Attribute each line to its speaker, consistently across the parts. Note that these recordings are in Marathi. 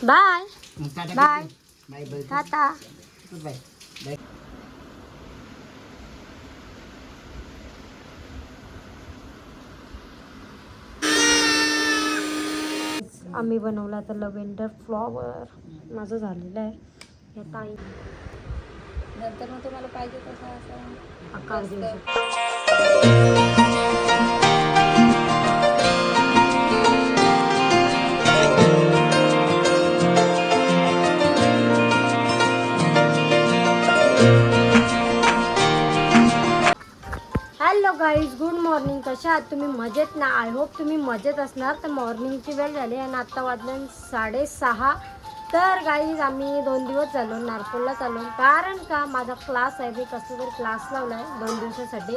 Speaker 1: Bye
Speaker 2: tata
Speaker 1: bye
Speaker 2: bye bye
Speaker 1: tata.
Speaker 2: Bye bye.
Speaker 1: आम्ही बनवला तर लव्हेंडर फ्लॉवर माझं झालेलं आहे. हे ताई
Speaker 3: नंतर मग तुम्हाला पाहिजे तसा असा
Speaker 1: आकार देऊ
Speaker 3: मस्त.
Speaker 1: शकतो. Hello guys, good morning. कशा आहात तुम्ही? मजेत ना? आय होप तुम्ही मजेत असणार. तर मॉर्निंगची वेळ झाली आणि आत्ता वाजले 6:30. तर गाईज आम्ही 2 दिवस झालो नारकोलला चाललो, कारण का माझा क्लास आहे, मी कसं तरी क्लास लावला आहे 2 दिवसासाठी.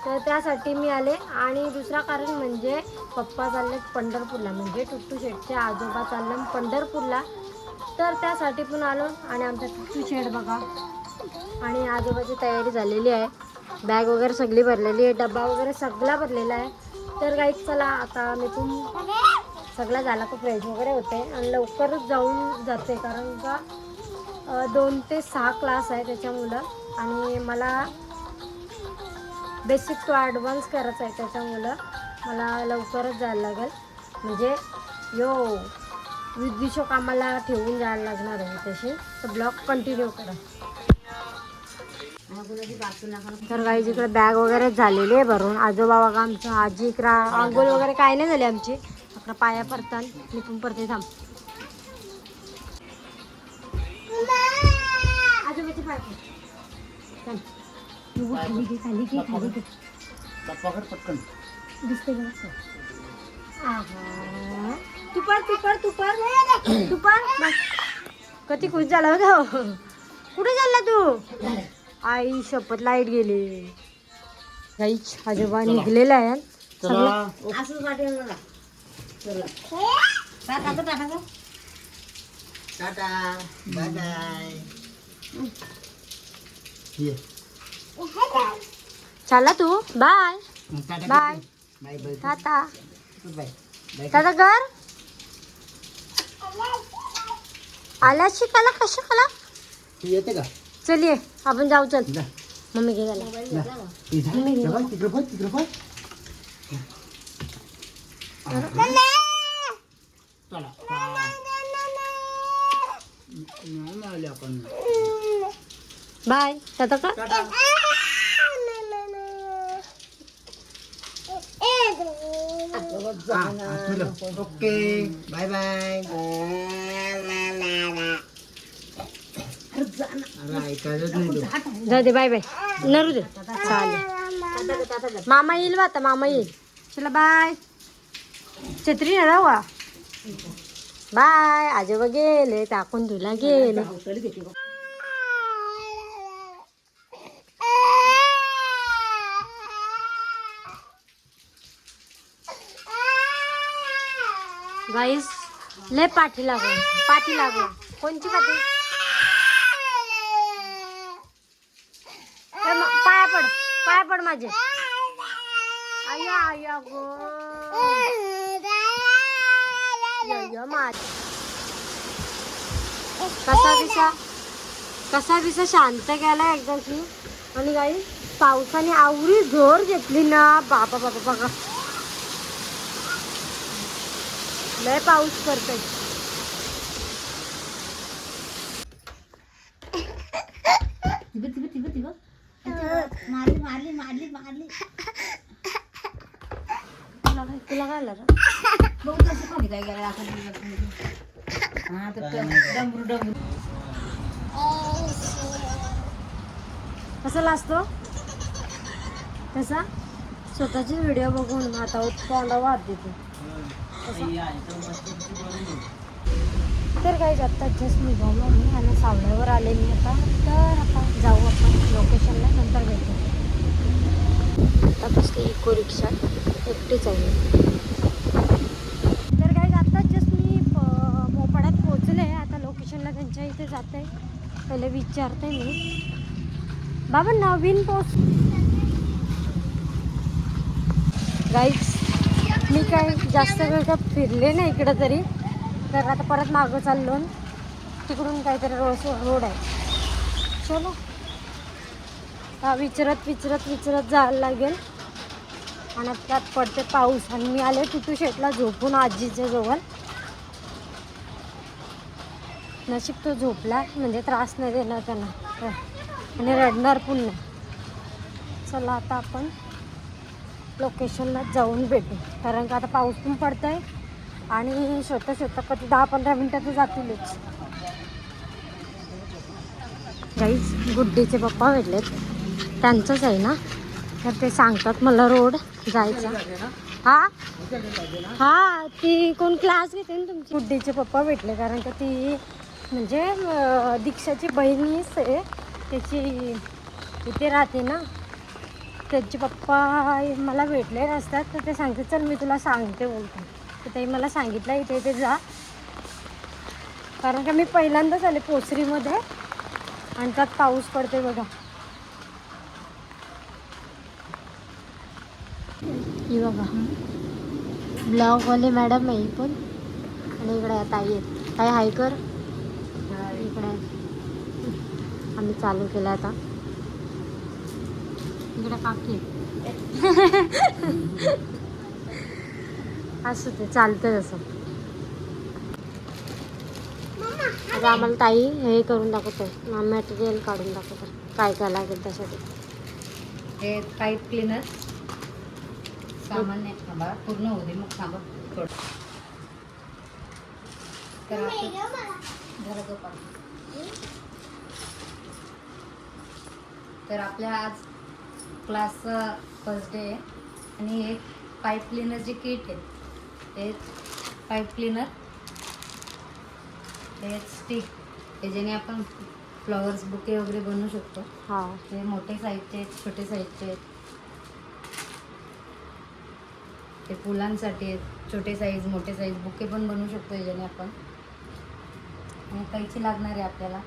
Speaker 1: तर त्यासाठी मी आले. आणि दुसरा कारण म्हणजे पप्पा चालले पंढरपूरला, म्हणजे टुट्टू शेठचे आजोबा चालले पंढरपूरला. तर त्यासाठी पण आलो. आणि आमचा टुट्टू शेठ बघा, आणि आजोबाची तयारी झालेली आहे. बॅग वगैरे सगळी भरलेली आहे, डब्बा वगैरे सगळा भरलेला आहे. तर गाईज चला आता मी पण सगळं झाला का फ्रेश वगैरे होते आणि लवकरच जाऊन जाते, कारण का 2 ते 6 क्लास आहे त्याच्यामुळं. आणि मला बेसिक टू ॲडव्हान्स करायचं आहे, त्याच्यामुळं मला लवकरच जायला लागेल. म्हणजे विद्युशोक आम्हाला ठेवून जायला लागणार आहे तशी. तर ब्लॉग कंटिन्यू करा. तर काही इकडे बॅग वगैरे झालेली आहे भरून. आजोबा बघा आमचं, आजी इकडं आंघोळ वगैरे काय नाही झाली आमची. अकरा पाया पडतात, मी पण पडते. थांब आजोबाचे पाय खाली घे, खाली घे, खाली घे. दिसते का? तुपार कधी खुश झाला होता. कुठे चालला तू? आई शपथ, लाईट गेली. गाईच आजोबा निघलेला आहे सगळं.
Speaker 2: Tata bye bye.
Speaker 1: चला तू bye
Speaker 2: tata
Speaker 1: bye
Speaker 2: bye bye
Speaker 1: tata
Speaker 2: bye bye.
Speaker 1: Tata कर. आल्या शिकायला कशा कला
Speaker 2: येते का?
Speaker 1: चल ये आपण जाऊ. चल
Speaker 2: जा.
Speaker 1: मम्मी घे झाला.
Speaker 2: तिकडे पण
Speaker 1: बाय टाटा कर.
Speaker 2: Okay bye bye.
Speaker 1: जाऊ दे, बाय बाय. नरू दे, चालेल. मामा येईल बा आता, मामा येईल. चला बाय. छत्री ना राहू. बाय. आजोबा गेले, टाकून तुला गेले. गाईस लय पाठी लागू. कोणची पाठी? पाया पड माझे. आया गो कसा बिसा शांत गेला एकदाची. आणि गाई पावसाने आवरी जोर घेतली ना. बाबा बघा लय पाऊस पडतोय. तुला काय लागलं? कसा लाजतो तसा? स्वतःची व्हिडिओ बघून हातावर तोंडावर हात देतो. तर काही आत्ता जस्ट मी मी आणि सावळ्यावर आले मी आता. तर आता जाऊ आपण लोकेशनला, नंतर भेटू. आता बसते इको रिक्षा, एकटीच आहे. तर काही आत्ता जस्ट मी मोपाड्यात पोचले. आता लोकेशनला त्यांच्या इथे जाते. पहिले विचारते मी, बाबा नवीन पोस्ट. गाईज मी काय जास्त वेळ का फिरले नाही इकडं तरी. तर आता परत मागं चाललो तिकडून काहीतरी रोड आहे. चलो हा विचारत जायला लागेल. आणि त्यात पडते पाऊस आणि मी आले टिटू शेटला झोपून आजीच्या जवळ. नशीब तो झोपला म्हणजे त्रास नाही देणार त्यांना आणि रडणार पण नाही. चला आता आपण लोकेशनला जाऊन भेटू कारण का आता पाऊस पण पडत आहे आणि शोधता कधी 10-15 मिनटं तर जातीलच. गाईज गुड्डीचे पप्पा भेटलेत त्यांचंच आहे ना तर ते सांगतात मला रोड जायचा. हा ती कोण क्लास घेते ना तुमची. गुड्डीचे पप्पा भेटले कारण का ती म्हणजे दीक्षाची बहिणीच आहे त्याची इथे राहते ना. त्यांचे पप्पा मला भेटले असतात तर ते सांगते चल मी तुला सांगते बोलते. तर ते मला सांगितलं इथे जा कारण का मी पहिल्यांदाच आले पोसरीमध्ये आणि त्यात पाऊस पडते बघा. ही बघा ब्लॉगवाले मॅडम आहे पण आणि इकडे ताई आहेत. ताई हाय कर. इकडे आम्ही चालू केलं आता. इकडे काकी असं ते चालतं तसं. आता आम्हाला ताई हे करून दाखवतो मटेरियल काढून दाखवतो काय काय लागेल त्यासाठी.
Speaker 3: हे पाईप क्लीनर सामान्य थांबा पूर्ण होऊ दे मग थांबा थोडं. तर तर आपल्या आज क्लासचा फर्स्ट डे आहे आणि एक पाईप क्लीनरचे किट आहे. हे पाईप क्लीनर, हे स्टिक त्याच्याने आपण फ्लॉवर्स बुके वगैरे बनवू शकतो.
Speaker 1: हा
Speaker 3: हे मोठे साईजचे आहेत छोटे साईजचे आहेत. ते फुलांसाठी आहेत छोटे साईज मोठे साईज बुके पण बनवू शकतो याच्याने आपण. आणि कैची लागणार आहे आपल्याला.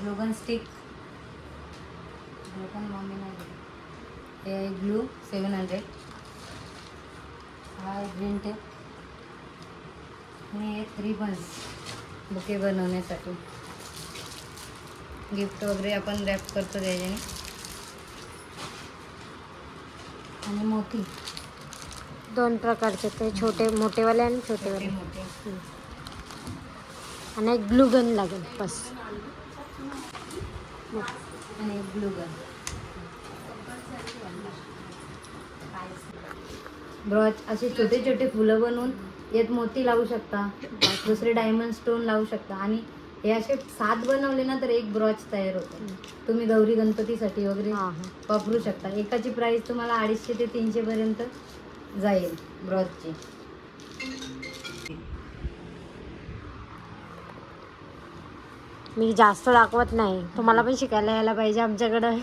Speaker 3: ग्लुगन स्टिक ग्लुगन मम्मी नाही हे ग्लू 700. हा ग्रीन टेप आणि एक रिबन्स बुके बनवण्यासाठी. गिफ्ट वगैरे आपण रॅप करतो त्याच्याने. आणि मोठी
Speaker 1: 2 प्रकारचे ते छोटे मोठेवाले आणि छोटेवाले.
Speaker 3: मोठे
Speaker 1: आणि एक ग्लू गन लागेल बस.
Speaker 3: आणि ग्लुगन. ब्रॉच असे छोटे छोटे फुलं बनवून यात मोती लावू शकता. दुसरे डायमंड स्टोन लावू शकता. आणि हे असे 7 बनवले ना तर एक ब्रॉच तयार होतो. तुम्ही गौरी गणपतीसाठी वगैरे वापरू शकता. एकाची प्राइस तुम्हाला 250 ते 300 पर्यंत जाईल ब्रॉचची.
Speaker 1: मी जास्त दाखवत नाही तुम्हाला पण शिकायला यायला पाहिजे आमच्याकडं.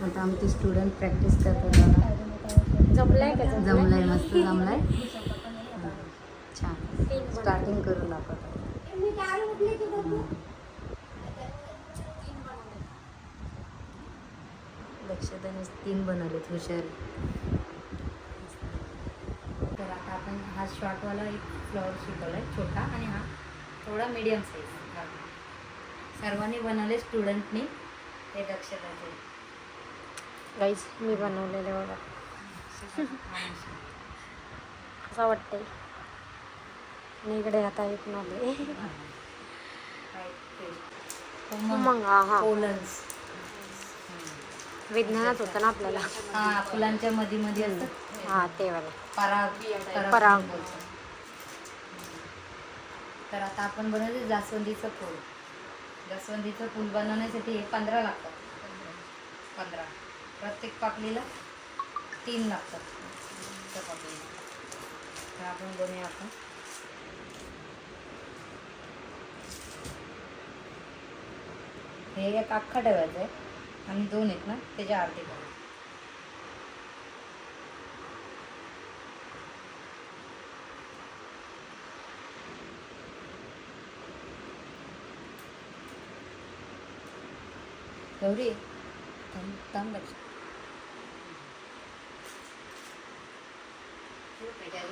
Speaker 3: आता आमचे स्टुडंट प्रॅक्टिस करतात बघा.
Speaker 1: जमलंय का
Speaker 3: जमलंय मस्त जमलंय. छान स्टार्टिंग करून दाखवतो. लक्षात 3 बनवलेत हुशार. तर आता आपण हा शॉर्टवाला एक फ्लॉवर शिकवलाय छोटा आणि हा थोडा मीडियम साईज. सर्वांनी बनवले स्टुडंटनी हे लक्षात आहे.
Speaker 1: गाईज मी बनवलेले बघा असं वाटतंय. आणि इकडे आता एक नवले मग हा
Speaker 3: पोलन्स
Speaker 1: विज्ञानात होतं ना आपल्याला.
Speaker 3: हा फुलांच्या मध्ये असतात.
Speaker 1: हा ते वाला
Speaker 3: पराग बोलतात. तर आता आपण बनवले जास्वंदीचं फूल. जास्वंदीचं फूल बनवण्यासाठी 15 लागतात. 15 प्रत्येक पाकळीला 3 लागतात. तर आपण बनवूया. आपण हे एक अख्खा ठेवायचं आहे आणि 2 आहेत ना त्याच्या अर्धे करायचे. गौरी थांब लक्ष.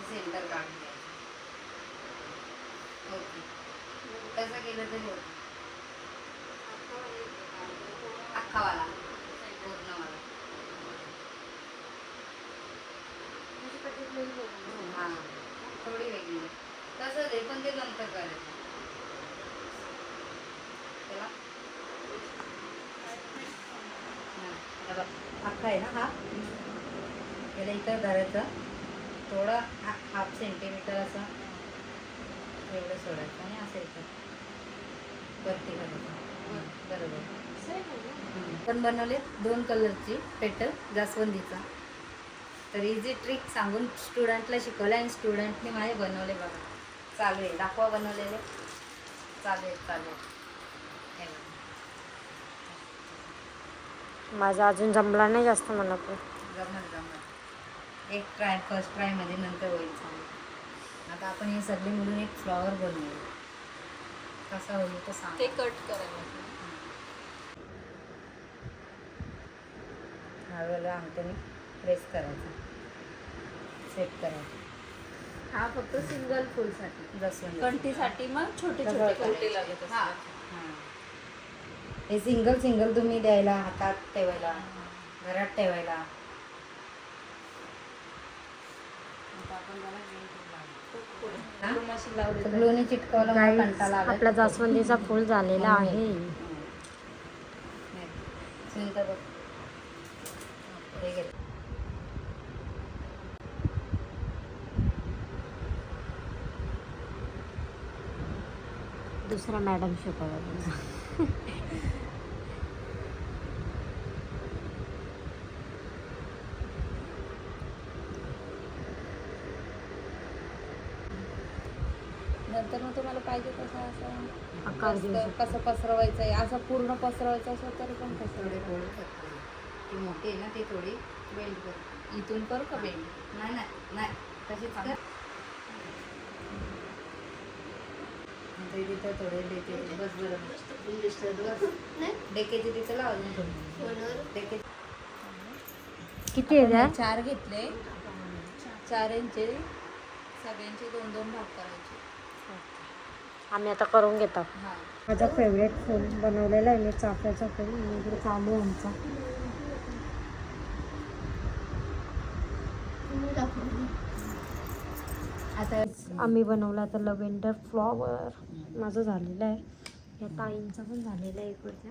Speaker 3: सेंटर काढून द्यायचं. ओके कसं केलं तरी होतं अख्खावाला पूर्णवाला हां थोडी वेगळी तसंच आहे पण ते नंतर करायचं त्याला अख्खा आहे ना हा त्याला इथं धरायचं थोडा हाफ सेंटीमीटर असं एवढं सोडायचं आणि असं इथं वरती करायचं बरोबर पण बनवले 2 कलरची पेटल जास्वंदीचा तर इझी ट्रिक सांगून स्टुडंटला शिकवलं आणि स्टुडंटने माझे बनवले बघा चालू आहे दाखवा बनवलेले चालू आहे हे बघा.
Speaker 1: माझा अजून जमला नाही जास्त मला पण.
Speaker 3: जमत एक फर्स्ट ट्रायमध्ये नंतर होईल चांगलं आता आपण हे सगळे मिळून एक फ्लॉवर बनवूया कसा होईल तो सांग
Speaker 4: ते कट करायला
Speaker 3: हळूहळू अंगठ्याने प्रेस करायचं सेट करायचं
Speaker 4: हा फक्त सिंगल फुलसाठी
Speaker 3: जास्वंदी
Speaker 4: कंठीसाठी मग छोटे छोटे कंठी लागत
Speaker 3: हां
Speaker 4: असतात.
Speaker 3: हां हे सिंगल तुम्ही द्यायला हातात ठेवायला घरात ठेवायला
Speaker 4: मशीन लावली
Speaker 3: ग्लूने चिटकवलं मला
Speaker 1: Guys,
Speaker 3: कंटाळा आला.
Speaker 1: आपला जास्वंदीचा फूल झालेला आहे.
Speaker 3: सुनीता बघ हे घे.
Speaker 1: दुसरा मॅडम शिकवला.
Speaker 4: नंतर मग तुम्हाला पाहिजे तसं असं
Speaker 1: आकार देऊ शकतो.
Speaker 4: कसं पसरवायचं आहे असं पूर्ण पसरवायचं असेल तरी पण
Speaker 3: थोडे
Speaker 4: पसरवले
Speaker 3: थोडे करते. ती मोठी आहे ना ती थोडी बेंड कर
Speaker 4: इथून करू का बेंड
Speaker 3: नाही तशीच कर नंतर तिथं थोडे डेके बस बरं डेकेची तिथं लाव अजून थोडी डेके
Speaker 1: किती आहे त्या?
Speaker 4: 4 घेतले 4 इंचे सगळ्यांचे 2-2 भाग करायचे
Speaker 1: आम्ही आता करून घेतो.
Speaker 4: हा
Speaker 1: माझा फेवरेट फूल बनवलेला आहे मी चाफ्याचा फूल आणि इकडे चालू आहे आमचा.
Speaker 3: आता
Speaker 1: आम्ही बनवला आता लव्हेंडर फ्लॉवर माझं झालेलं आहे. या ताईंचा पण झालेला आहे इकडचा.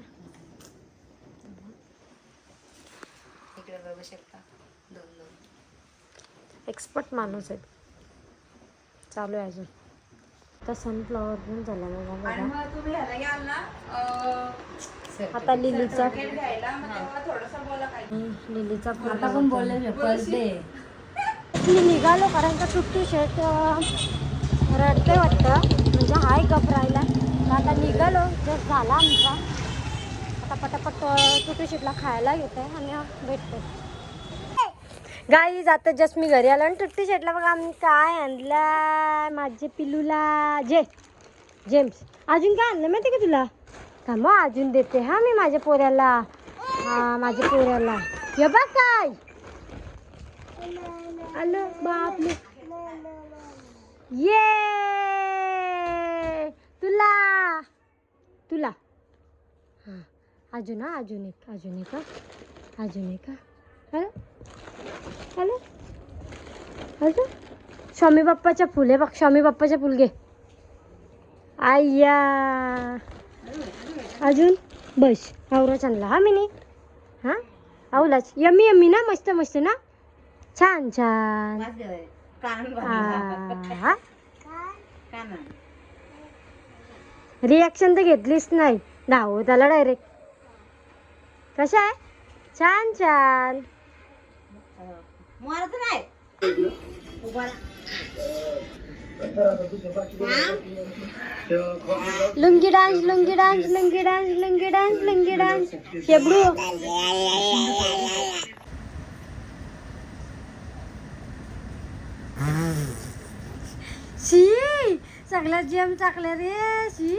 Speaker 3: इकडे बघू शकता 2-2
Speaker 1: एक्सपर्ट माणूस आहे. चालू आहे अजून. आता सनफ्लॉवर पण झाला माझा
Speaker 4: आणि
Speaker 1: बघा.
Speaker 4: मग तुम्ही ह्याला याल ना
Speaker 1: आता लिलीचा
Speaker 4: घ्यायला मग तेव्हा थोडंसं बोला काय
Speaker 1: लिलीचा फूल
Speaker 3: आता पण बोलले फर्स्ट डे
Speaker 1: मी निघालो कारण का टुट्टू शेट रडते वाटतं म्हणजे हाय घबरायला. तर आता निघालो जस्ट झाला आमचा. आता पटापट टुट्टू शेटला खायला घेते आणि भेटते. गाईज आता जस्ट मी घरी आलो आणि टुट्टू शेटला बघा आम्ही काय आणलं माझे पिलूला जेम्स. अजून काय आणलं माहिती का तुला? का मग अजून देते हा मी माझ्या पोऱ्याला. हा माझ्या पोऱ्याला हे बघ काय आलो बापले. ये तुला हां अजून एक हॅलो अजून स्वामी बाप्पाचा फुल आहे बघ. स्वामी बाप्पाचा फुल घे. आय्या अजून बस आवराच आणला हा मी हां आवलाच यम्मी ना मस्त ना छान रिॲक्शन तर घेतलीच नाही. धावू त्याला डायरेक्ट. कशा आहे? छान लुंगी डान्स शेबडू. शी सगळ्यात जेम चाकल्या रे शी.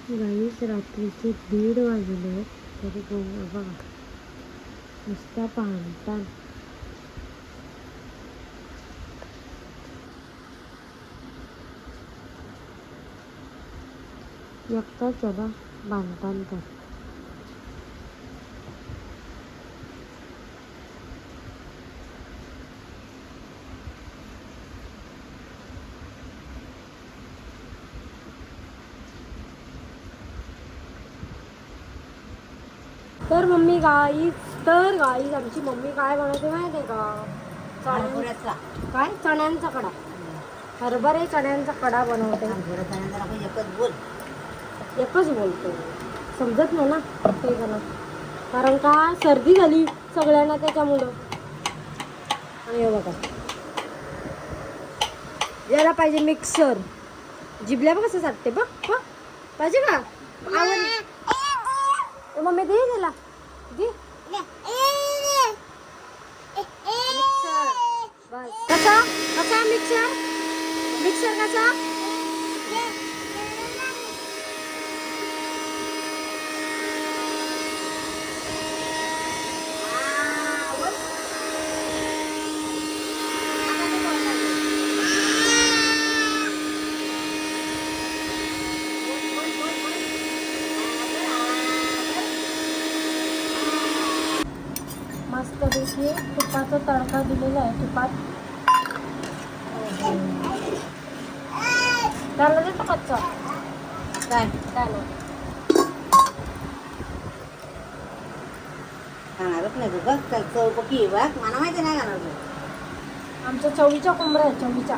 Speaker 1: गाईस रात्रीचे 1:30 वाजले तरी बघा नुसता पाहता. एकटा चला बांधतान तर मम्मी गाईच आमची मम्मी काय बनवते माहिती आहे का?
Speaker 3: हरभऱ्याचा
Speaker 1: काय चण्यांचा कडा, हरभरे चण्यांचा कडा बनवते. एकच बोलतो समजत नाही ना ते जण, कारण का सर्दी झाली सगळ्यांना त्याच्यामुळं. आणि हे बघा याला पाहिजे मिक्सर, जिबल्या बघ कसं चाटते बघ पाहिजे का? मम्मी दे त्याला दे मिक्सर. बस कसा कसा मिक्सर कसा? मस्तपैकी तुपाचा तडका दिलेला आहे. तुपात त्याला देतो कच्चा
Speaker 3: काय
Speaker 1: त्याला
Speaker 3: खाणारच नाही तू बघ चौपकी बघ मला माहिती नाही खाणार तू.
Speaker 1: आमच्या चवीच्या कोंबड्या आहेत चवीच्या.